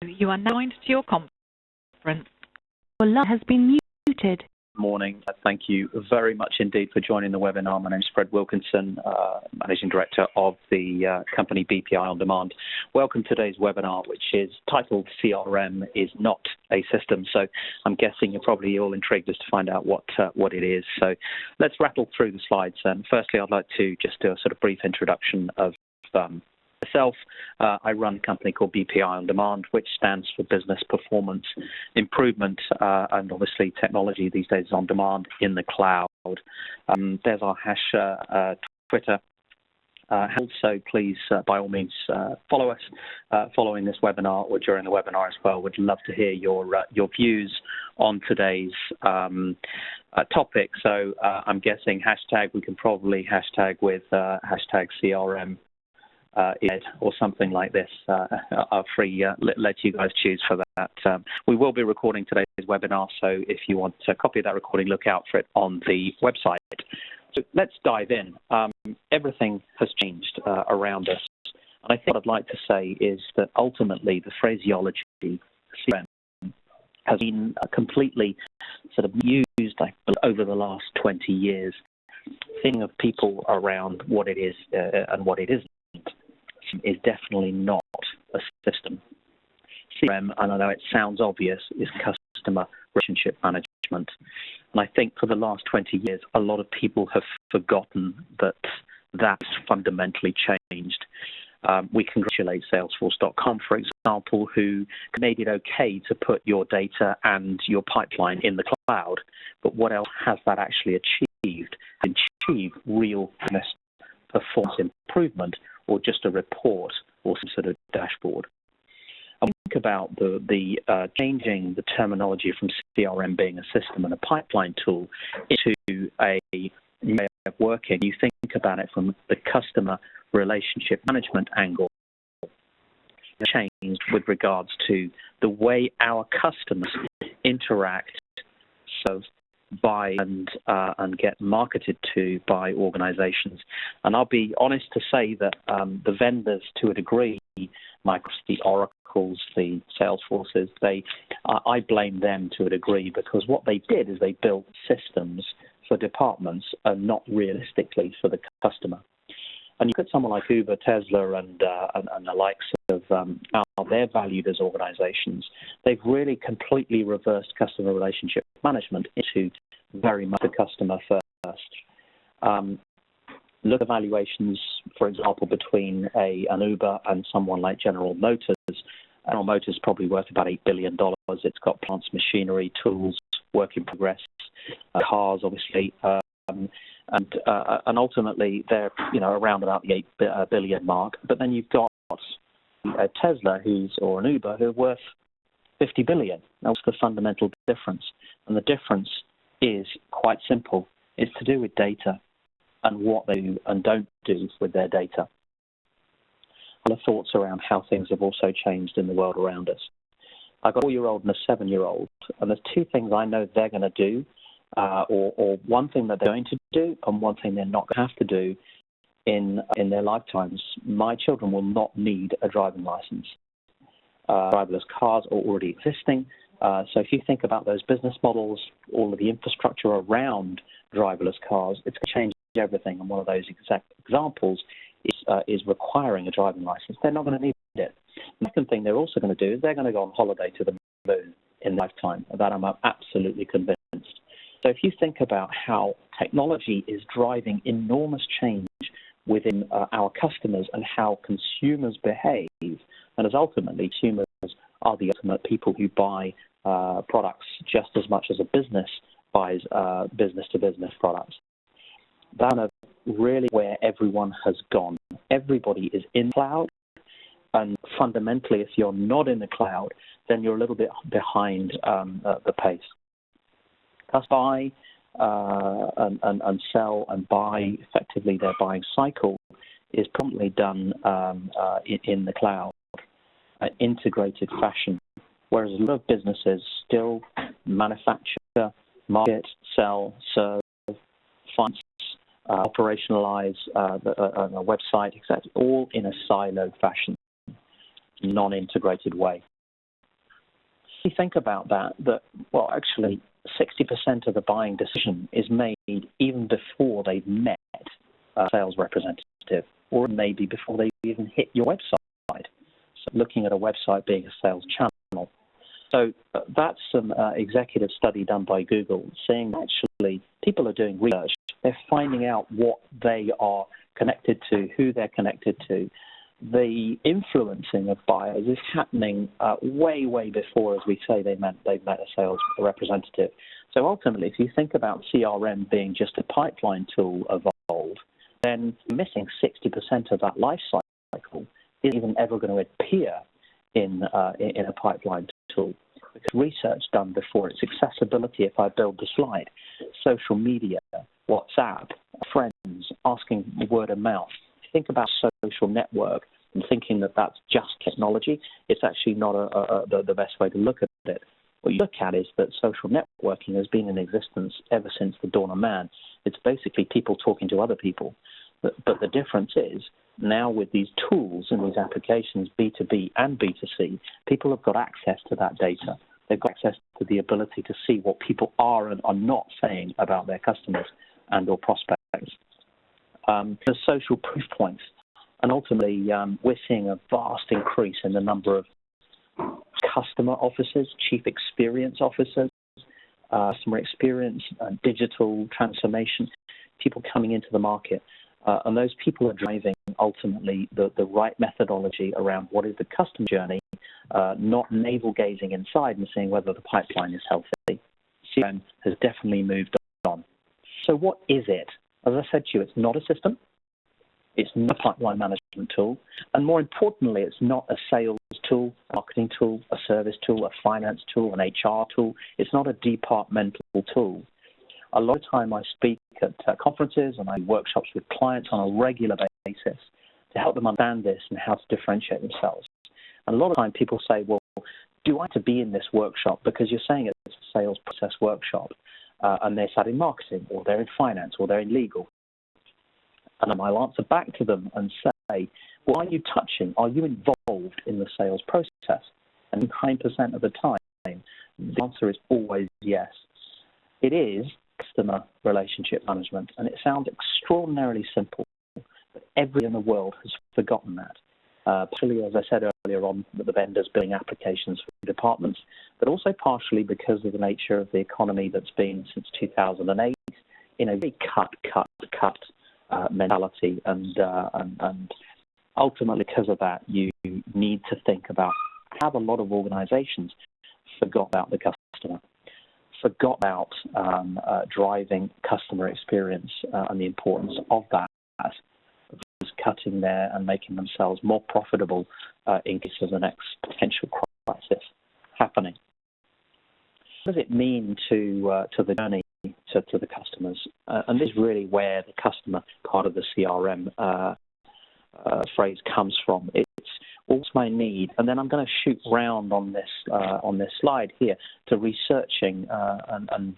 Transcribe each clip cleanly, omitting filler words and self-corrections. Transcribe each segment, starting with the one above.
You are now joined to your conference. Your line has been muted. Morning. Thank you very much indeed for joining the webinar. My name is Fred Wilkinson, Managing Director of the company BPI On Demand. Welcome to today's webinar, which is titled CRM is not a system. So I'm guessing you're probably all intrigued as to find out what it is. So let's rattle through the slides. Firstly, I'd like to just do a sort of brief introduction of myself. I run a company called BPI On Demand, which stands for Business Performance Improvement, and obviously technology these days is on demand in the cloud. There's our hash Twitter. Also, please, by all means, follow us following this webinar or during the webinar as well. Would love to hear your views on today's topic. So I'm guessing hashtag, we can probably hashtag with hashtag CRM or something like this. I'll let you guys choose for that. We will be recording today's webinar, so if you want a copy of that recording, look out for it on the website. So let's dive in. Everything has changed around us, and I think what I'd like to say is that ultimately the phraseology CRM has been completely sort of used over the last 20 years, thinking of people around what it is and what it isn't. Is definitely not a system. CRM, and I know it sounds obvious, is customer relationship management. And I think for the last 20 years, a lot of people have forgotten that that's fundamentally changed. We congratulate Salesforce.com, for example, who made it okay to put your data and your pipeline in the cloud. But what else has that actually achieved? Achieve real business performance improvement, or just a report or some sort of dashboard. I think about the changing the terminology from CRM being a system and a pipeline tool into a way of working. You think about it from the customer relationship management angle. Changed with regards to the way our customers interact, so buy and get marketed to by organizations. And I'll be honest to say that the vendors, to a degree, Microsoft, the Oracles, the Salesforces, I blame them to a degree, because what they did is they built systems for departments and not realistically for the customer. And you look at someone like Uber, Tesla, and the likes of how they're valued as organizations. They've really completely reversed customer relationship management into very much the customer first. Look at valuations, for example, between an Uber and someone like General Motors. General Motors is probably worth about $8 billion. It's got plants, machinery, tools, work in progress, cars, obviously. And ultimately they're around about the 8 billion mark. But then you've got a Tesla or an Uber who are worth 50 billion. That's the fundamental difference. And the difference is quite simple. It's to do with data and what they do and don't do with their data. A lot of thoughts around how things have also changed in the world around us. I've got a 4-year-old and a 7-year-old, and there's two things I know they're going to do. Or one thing that they're going to do and one thing they're not going to have to do in their lifetimes. My children will not need a driving license. Driverless cars are already existing. So if you think about those business models, all of the infrastructure around driverless cars, it's going to change everything. And one of those exact examples is requiring a driving license. They're not going to need it. The second thing they're also going to do is they're going to go on holiday to the moon in lifetime. That I'm absolutely convinced. So if you think about how technology is driving enormous change within our customers and how consumers behave, and as ultimately consumers are the ultimate people who buy products just as much as a business buys business-to-business products. That's really where everyone has gone. Everybody is in cloud, and fundamentally, if you're not in the cloud, then you're a little bit behind the pace. Buy and sell and buy, effectively their buying cycle is promptly done in the cloud, integrated fashion, whereas a lot of businesses still manufacture, market, sell, serve, finance, operationalize a website, etc., all in a siloed fashion, non-integrated way. you think about that, well, actually, 60% of the buying decision is made even before they've met a sales representative, or maybe before they even hit your website. So looking at a website being a sales channel. So that's some executive study done by Google saying actually people are doing research. They're finding out what they are connected to, who they're connected to. The influencing of buyers is happening way, way before, as we say, they've met a sales representative. So ultimately, if you think about CRM being just a pipeline tool evolved, then missing 60% of that life cycle isn't even ever going to appear in a pipeline tool. Because research done before, it's accessibility, if I build the slide, social media, WhatsApp, friends, asking word of mouth. Think about social network and thinking that that's just technology. It's actually not the best way to look at it. What you look at is that social networking has been in existence ever since the dawn of man. It's basically people talking to other people. But the difference is now with these tools and these applications, B2B and B2C, people have got access to that data. They've got access to the ability to see what people are and are not saying about their customers and or prospects. The social proof points. And ultimately, we're seeing a vast increase in the number of customer officers, chief experience officers, customer experience, digital transformation, people coming into the market. And those people are driving, ultimately, the right methodology around what is the customer journey, not navel-gazing inside and seeing whether the pipeline is healthy. CRM has definitely moved on. So what is it? As I said to you, it's not a system. It's not a pipeline management tool. And more importantly, it's not a sales tool, a marketing tool, a service tool, a finance tool, an HR tool. It's not a departmental tool. A lot of time I speak at conferences and I do workshops with clients on a regular basis to help them understand this and how to differentiate themselves. And a lot of time people say, well, do I have to be in this workshop? Because you're saying it's a sales process workshop and they're sat in marketing or they're in finance or they're in legal. And I'll answer back to them and say, well, are you involved in the sales process? And 9% of the time, the answer is always yes. It is customer relationship management, and it sounds extraordinarily simple, but everyone in the world has forgotten that. Partially, as I said earlier on, the vendors building applications for departments, but also partially because of the nature of the economy that's been since 2008, very cut mentality, and ultimately because of that, you need to think about how a lot of organizations forgot about the customer, forgot about driving customer experience and the importance of that, cutting there and making themselves more profitable in case of the next potential crisis happening. What does it mean to the journey to the customers? And this is really where the customer part of the CRM phrase comes from. It's what's my need, and then I'm going to shoot round on this slide here to researching and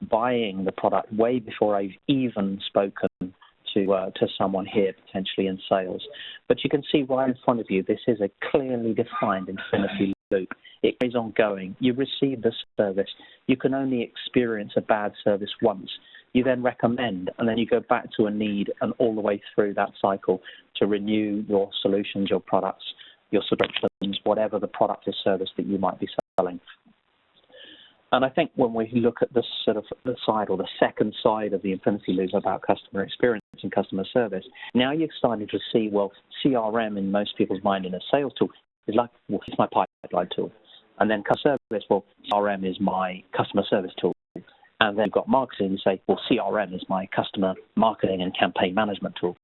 buying the product way before I've even spoken to someone here potentially in sales. But you can see right in front of you, this is a clearly defined infinity loop. It is ongoing. You receive the service. You can only experience a bad service once. You then recommend, and then you go back to a need, and all the way through that cycle to renew your solutions, your products, your subscriptions, whatever the product or service that you might be selling. And I think when we look at this sort of the side or the second side of the infinity loop about customer experience and customer service, now you're starting to see, well, CRM in most people's mind in a sales tool is like, well, it's my pipeline tool. And then customer service, well, CRM is my customer service tool. And then you've got marketing, you say, well, CRM is my customer marketing and campaign management tool.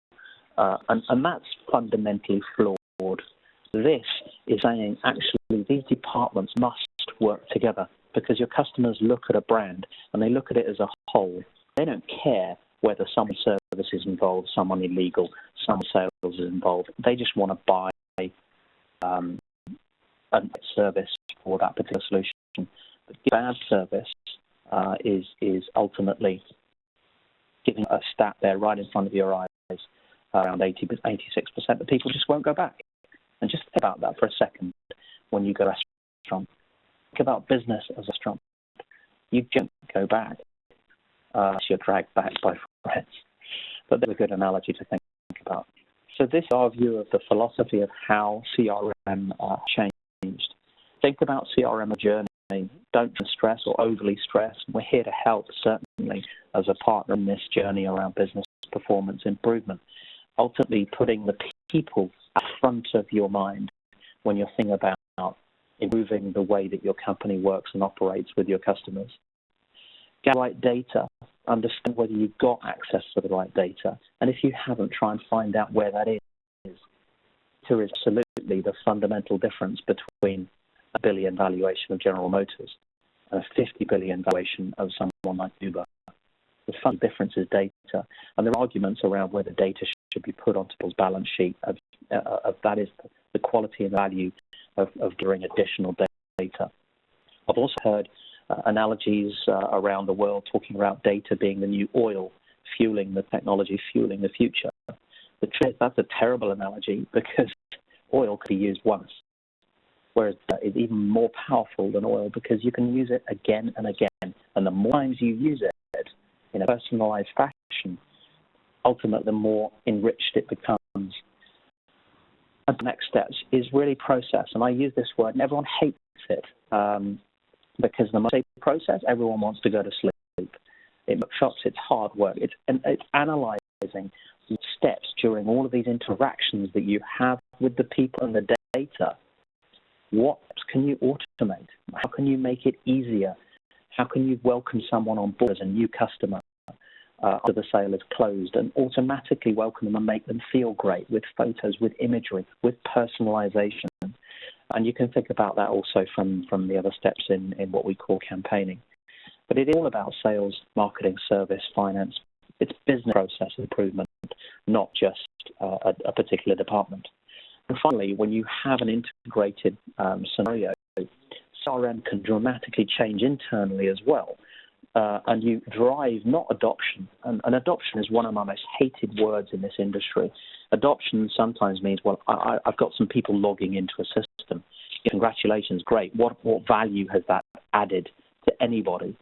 And that's fundamentally flawed. This is saying, actually, these departments must work together because your customers look at a brand and they look at it as a whole. They don't care whether some service is involved, someone illegal, some sales is involved. They just want to buy a service for that particular solution. But bad service is ultimately giving a stat there right in front of your eyes. Around 86% of people just won't go back. And just think about that for a second when you go to a restaurant. about business as a restaurant. You don't go back. You're dragged back by friends. But that's a good analogy to think about. So this is our view of the philosophy of how CRM changed. Think about CRM journey. Don't stress or overly stress. We're here to help, certainly, as a partner in this journey around business performance improvement. Ultimately, putting the people at the front of your mind when you're thinking about improving the way that your company works and operates with your customers. Get the right data. Understand whether you've got access to the right data. And if you haven't, try and find out where that is. Data is absolutely the fundamental difference between a $1 billion valuation of General Motors and a $50 billion valuation of someone like Uber. The fundamental difference is data. And there are arguments around whether data should be put onto people's balance sheet of that is the quality and value of getting additional data. I've also heard analogies around the world talking about data being the new oil, fueling the technology, fueling the future. The truth, that's a terrible analogy because oil can be used once, whereas it's even more powerful than oil because you can use it again and again. And the more times you use it in a personalized fashion, ultimately the more enriched it becomes. And the next steps is really process. And I use this word, and everyone hates it. Because the most process, everyone wants to go to sleep. In workshops, it's hard work. It's analyzing steps during all of these interactions that you have with the people and the data. What steps can you automate? How can you make it easier? How can you welcome someone on board as a new customer after the sale is closed and automatically welcome them and make them feel great with photos, with imagery, with personalization? And you can think about that also from the other steps in what we call campaigning. But it is all about sales, marketing, service, finance. It's business process improvement, not just a particular department. And finally, when you have an integrated scenario, CRM can dramatically change internally as well. And you drive not adoption. And adoption is one of my most hated words in this industry. Adoption sometimes means, well, I've got some people logging into a system. Congratulations, great. What value has that added to anybody?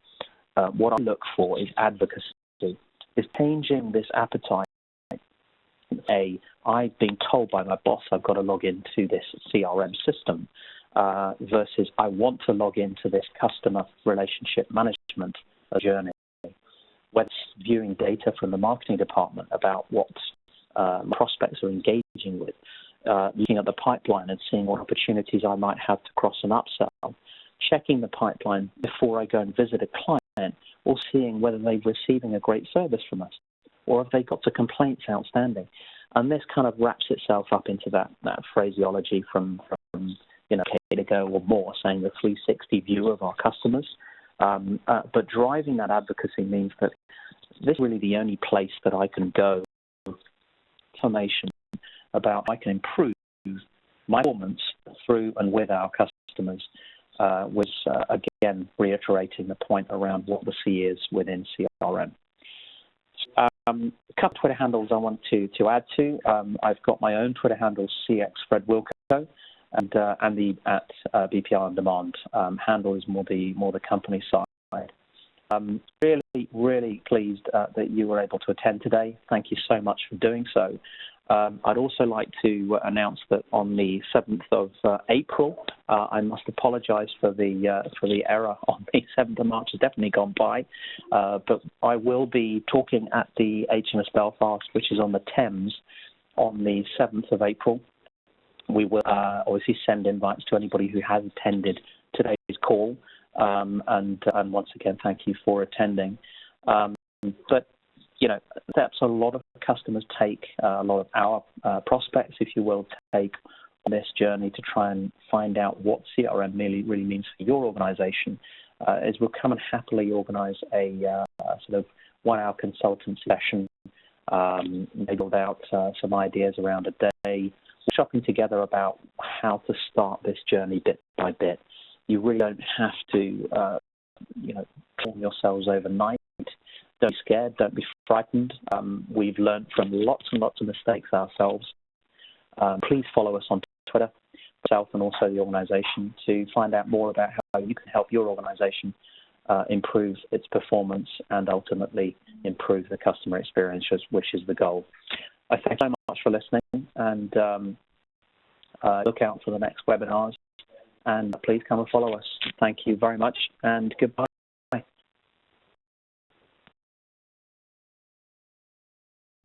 What I look for is advocacy, is changing this appetite. I've been told by my boss I've got to log into this CRM system versus I want to log into this customer relationship management journey. Whether it's viewing data from the marketing department about what prospects are engaging with, looking at the pipeline and seeing what opportunities I might have to cross and upsell, checking the pipeline before I go and visit a client, or seeing whether they're receiving a great service from us, or have they got the complaints outstanding. And this kind of wraps itself up into that phraseology from a decade ago or more, saying the 360 view of our customers. But driving that advocacy means that this is really the only place that I can go information about I can improve my performance through and with our customers, was again reiterating the point around what the C is within CRM. A couple of Twitter handles I want to add to. I've got my own Twitter handle, CXFredWilco, and the at BPI On Demand handle is more the company side. Really pleased that you were able to attend today. Thank you so much for doing so. I'd also like to announce that on the 7th of April, I must apologise for the error on the 7th of March. Has definitely gone by, but I will be talking at the HMS Belfast, which is on the Thames, on the 7th of April. We will obviously send invites to anybody who has attended today's call, and once again, thank you for attending. But steps a lot of customers take, a lot of our prospects, if you will, take on this journey to try and find out what CRM really means for your organization, is we'll come and happily organize a sort of 1-hour consultancy session, build out some ideas around a day, shopping together about how to start this journey bit by bit. You really don't have to, train yourselves overnight. Don't be scared. Don't be frightened. We've learned from lots and lots of mistakes ourselves. Please follow us on Twitter, myself and also the organisation, to find out more about how you can help your organization improve its performance and ultimately improve the customer experience, which is the goal. I thank you so much for listening, and look out for the next webinars, and please come and follow us. Thank you very much, and goodbye.